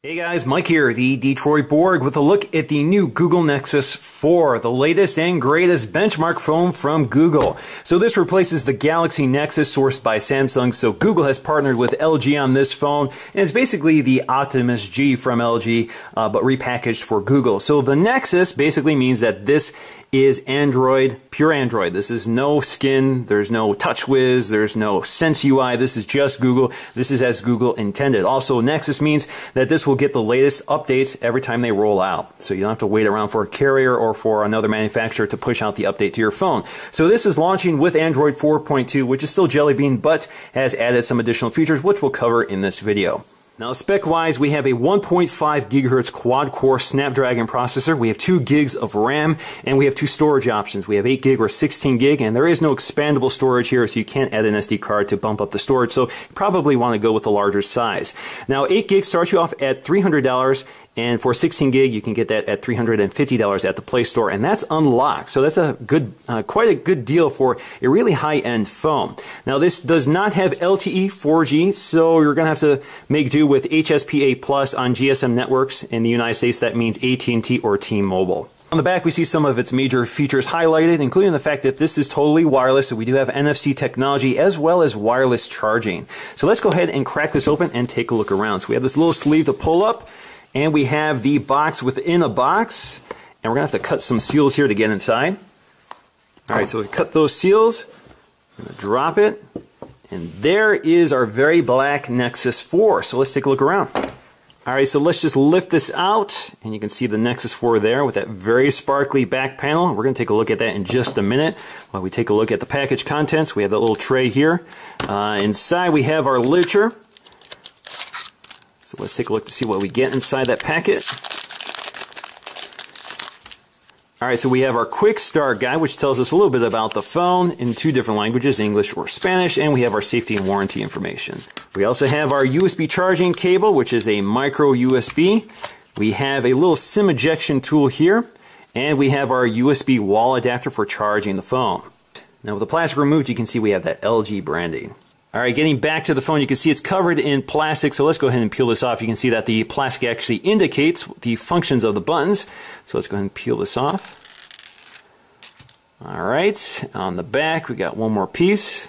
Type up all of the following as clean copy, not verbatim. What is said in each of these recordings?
Hey guys, Mike here, the Detroit Borg, with a look at the new Google Nexus 4, the latest and greatest benchmark phone from Google. So this replaces the Galaxy Nexus sourced by Samsung. So Google has partnered with LG on this phone, and it's basically the Optimus G from LG, but repackaged for Google. So the Nexus basically means that this is Android, pure Android. This is no skin, there's no TouchWiz, there's no Sense UI, this is just Google. This is as Google intended. Also, Nexus means that this will get the latest updates every time they roll out. So you don't have to wait around for a carrier or for another manufacturer to push out the update to your phone. So this is launching with Android 4.2, which is still Jelly Bean, but has added some additional features, which we'll cover in this video. Now, spec-wise, we have a 1.5 gigahertz quad-core Snapdragon processor. We have 2 gigs of RAM, and we have 2 storage options. We have 8 gig or 16 gig, and there is no expandable storage here, so you can't add an SD card to bump up the storage. So you probably want to go with the larger size. Now, 8 gig starts you off at $300, and for 16 gig, you can get that at $350 at the Play Store, and that's unlocked. So that's a good, quite a good deal for a really high-end phone. Now, this does not have LTE 4G, so you're going to have to make do with HSPA Plus on GSM networks. In the United States, that means AT&T or T-Mobile. On the back, we see some of its major features highlighted, including the fact that this is totally wireless, so we do have NFC technology as well as wireless charging. So let's go ahead and crack this open and take a look around. So we have this little sleeve to pull up, and we have the box within a box, and we're going to have to cut some seals here to get inside. All right, so we cut those seals. I'm going to drop it. And there is our very black Nexus 4. So let's take a look around. All right, so let's just lift this out, and you can see the Nexus 4 there with that very sparkly back panel. We're going to take a look at that in just a minute. While we take a look at the package contents, we have that little tray here. Inside we have our literature. So let's take a look to see what we get inside that packet. All right, so we have our quick start guide, which tells us a little bit about the phone in 2 different languages, English or Spanish, and we have our safety and warranty information. We also have our USB charging cable, which is a micro USB. We have a little SIM ejection tool here, and we have our USB wall adapter for charging the phone. Now, with the plastic removed, you can see we have that LG branding. All right, getting back to the phone, you can see it's covered in plastic, so let's go ahead and peel this off. You can see that the plastic actually indicates the functions of the buttons. So let's go ahead and peel this off. All right, on the back, we got one more piece.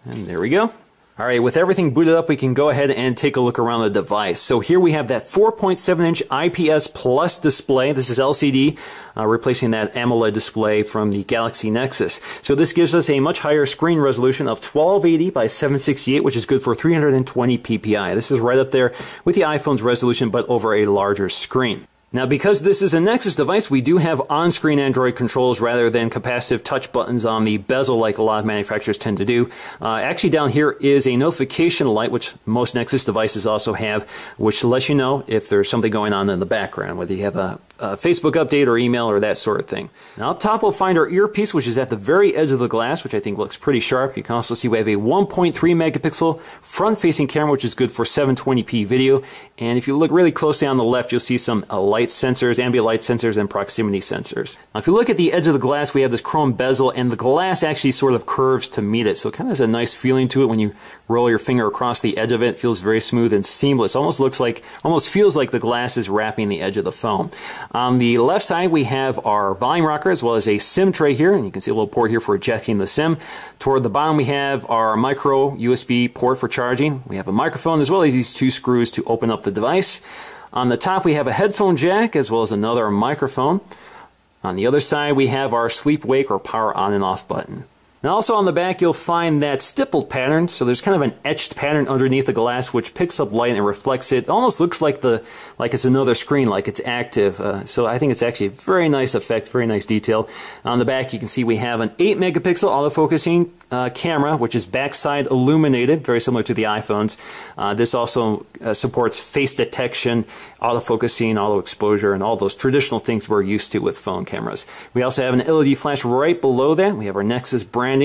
And there we go. All right, with everything booted up, we can go ahead and take a look around the device. So here we have that 4.7-inch IPS Plus display. This is LCD, replacing that AMOLED display from the Galaxy Nexus. So this gives us a much higher screen resolution of 1280 by 768, which is good for 320 ppi. This is right up there with the iPhone's resolution, but over a larger screen. Now, because this is a Nexus device, we do have on-screen Android controls rather than capacitive touch buttons on the bezel like a lot of manufacturers tend to do. Actually, down here is a notification light, which most Nexus devices also have, which lets you know if there's something going on in the background, whether you have a Facebook update or email or that sort of thing. Now, up top, we'll find our earpiece, which is at the very edge of the glass, which I think looks pretty sharp. You can also see we have a 1.3 megapixel front-facing camera, which is good for 720p video. And if you look really closely on the left, you'll see some light sensors, ambient light sensors, and proximity sensors. Now, if you look at the edge of the glass, we have this chrome bezel, and the glass actually sort of curves to meet it. So it kind of has a nice feeling to it when you roll your finger across the edge of it. It feels very smooth and seamless. Almost feels like the glass is wrapping the edge of the phone. On the left side, we have our volume rocker as well as a SIM tray here, and you can see a little port here for ejecting the SIM. Toward the bottom, we have our micro USB port for charging. We have a microphone as well as these 2 screws to open up the device. On the top, we have a headphone jack as well as another microphone. On the other side, we have our sleep wake or power on and off button. And also on the back, you'll find that stippled pattern. So there's kind of an etched pattern underneath the glass which picks up light and reflects it. It almost looks like it's another screen, like it's active. So I think it's actually a very nice effect, very nice detail. On the back, you can see we have an 8 megapixel autofocusing camera, which is backside illuminated, very similar to the iPhones. This also supports face detection, autofocusing, auto exposure, and all those traditional things we're used to with phone cameras. We also have an LED flash right below that. We have our Nexus branding.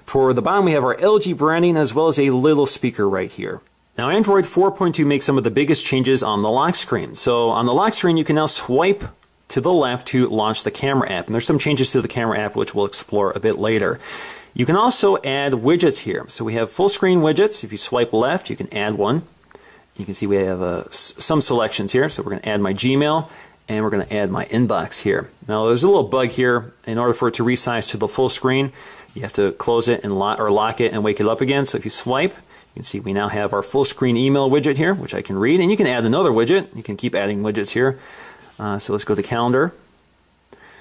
Toward the bottom, we have our LG branding as well as a little speaker right here. Now, Android 4.2 makes some of the biggest changes on the lock screen. So on the lock screen, you can now swipe to the left to launch the camera app. And there's some changes to the camera app which we'll explore a bit later. You can also add widgets here. So we have full screen widgets. If you swipe left, you can add one. You can see we have some selections here. So we're going to add my Gmail, and we're going to add my inbox here. Now there's a little bug here. In order for it to resize to the full screen, you have to close it and lock it and wake it up again. So if you swipe, you can see we now have our full screen email widget here, which I can read. And you can add another widget. You can keep adding widgets here. So let's go to calendar.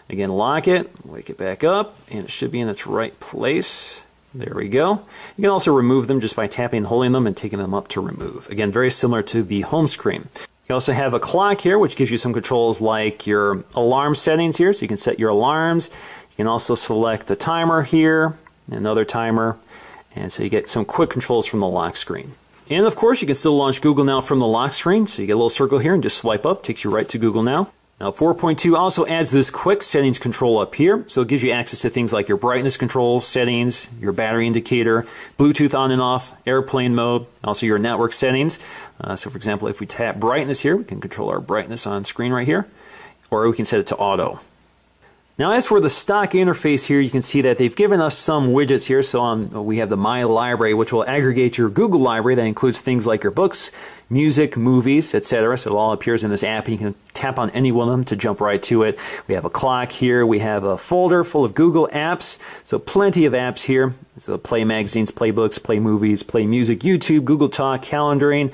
Again, lock it, wake it back up, and it should be in its right place. There we go. You can also remove them just by tapping and holding them and taking them up to remove. Again, very similar to the home screen. You also have a clock here, which gives you some controls like your alarm settings here, so you can set your alarms. You can also select a timer here, another timer, and so you get some quick controls from the lock screen. And of course, you can still launch Google Now from the lock screen, so you get a little circle here and just swipe up, takes you right to Google Now. Now 4.2 also adds this quick settings control up here, so it gives you access to things like your brightness control, settings, your battery indicator, Bluetooth on and off, airplane mode, also your network settings. So for example, if we tap brightness here, we can control our brightness on screen right here, or we can set it to auto. Now as for the stock interface here, you can see that they've given us some widgets here. So we have the My Library, which will aggregate your Google library. That includes things like your books, music, movies, etc. So it all appears in this app, and you can tap on any one of them to jump right to it. We have a clock here. We have a folder full of Google apps. So plenty of apps here. So play magazines, play books, play movies, play music, YouTube, Google Talk, calendaring.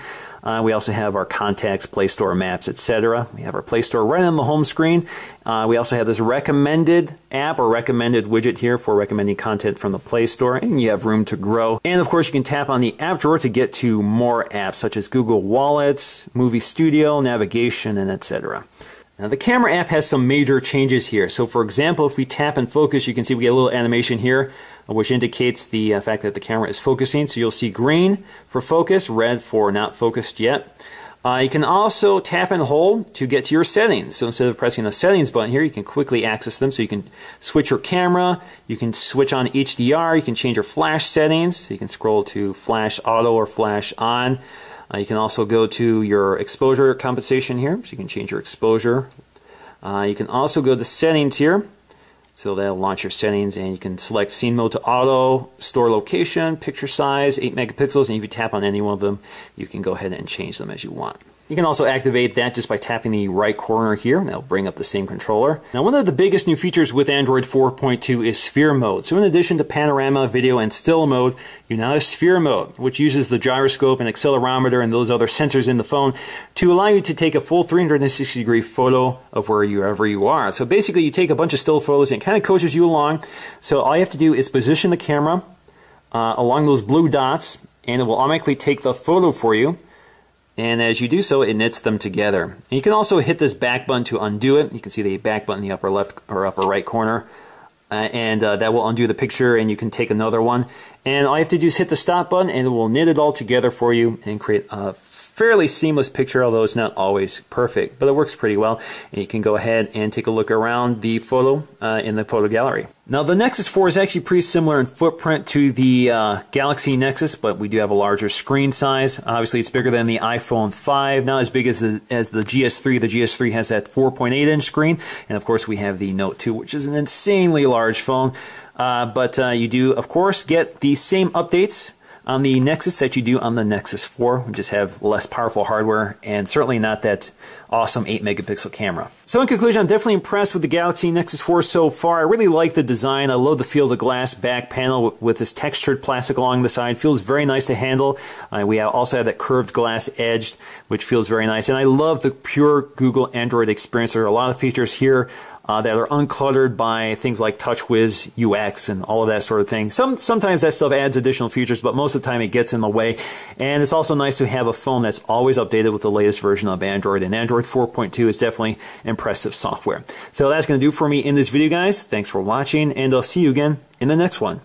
We also have our contacts, Play Store, Maps, etc. We have our Play Store right on the home screen. We also have this recommended app or recommended widget here for recommending content from the Play Store, and you have room to grow. And of course, you can tap on the app drawer to get to more apps such as Google Wallets, Movie Studio, navigation, and etc. Now the camera app has some major changes here. So for example, if we tap and focus, you can see we get a little animation here, which indicates the fact that the camera is focusing. So you'll see green for focus, red for not focused yet. You can also tap and hold to get to your settings. So instead of pressing the settings button here, you can quickly access them. So you can switch your camera, you can switch on HDR, you can change your flash settings. So you can scroll to flash auto or flash on. You can also go to your exposure compensation here, so you can change your exposure. You can also go to settings here, so that'll launch your settings, and you can select scene mode to auto, store location, picture size, 8 megapixels, and if you tap on any one of them, you can go ahead and change them as you want. You can also activate that just by tapping the right corner here, and that'll bring up the same controller. Now, one of the biggest new features with Android 4.2 is sphere mode. So in addition to panorama, video, and still mode, you now have sphere mode, which uses the gyroscope and accelerometer and those other sensors in the phone to allow you to take a full 360-degree photo of wherever you are. So basically, you take a bunch of still photos and it kind of coaches you along. So all you have to do is position the camera along those blue dots, and it will automatically take the photo for you. And as you do so, it knits them together. And you can also hit this back button to undo it. You can see the back button in the upper left or upper right corner. That will undo the picture, and you can take another one. And all you have to do is hit the stop button, and it will knit it all together for you and create a fairly seamless picture, although it's not always perfect, but it works pretty well. And you can go ahead and take a look around the photo in the photo gallery. Now the Nexus 4 is actually pretty similar in footprint to the Galaxy Nexus, but we do have a larger screen size. Obviously it's bigger than the iPhone 5, not as big as the GS3. The GS3 has that 4.8-inch screen, and of course we have the Note 2, which is an insanely large phone. But you do, of course, get the same updates on the Nexus that you do on the Nexus 4. We just have less powerful hardware and certainly not that awesome 8 megapixel camera. So in conclusion, I'm definitely impressed with the Galaxy Nexus 4 so far. I really like the design. I love the feel of the glass back panel with this textured plastic along the side. Feels very nice to handle. We also have that curved glass edge, which feels very nice. And I love the pure Google Android experience. There are a lot of features here that are uncluttered by things like TouchWiz UX and all of that sort of thing. Sometimes that stuff adds additional features, but most of the time it gets in the way. And it's also nice to have a phone that's always updated with the latest version of Android. And Android 4.2 is definitely impressive software. So that's going to do for me in this video, guys. Thanks for watching, and I'll see you again in the next one.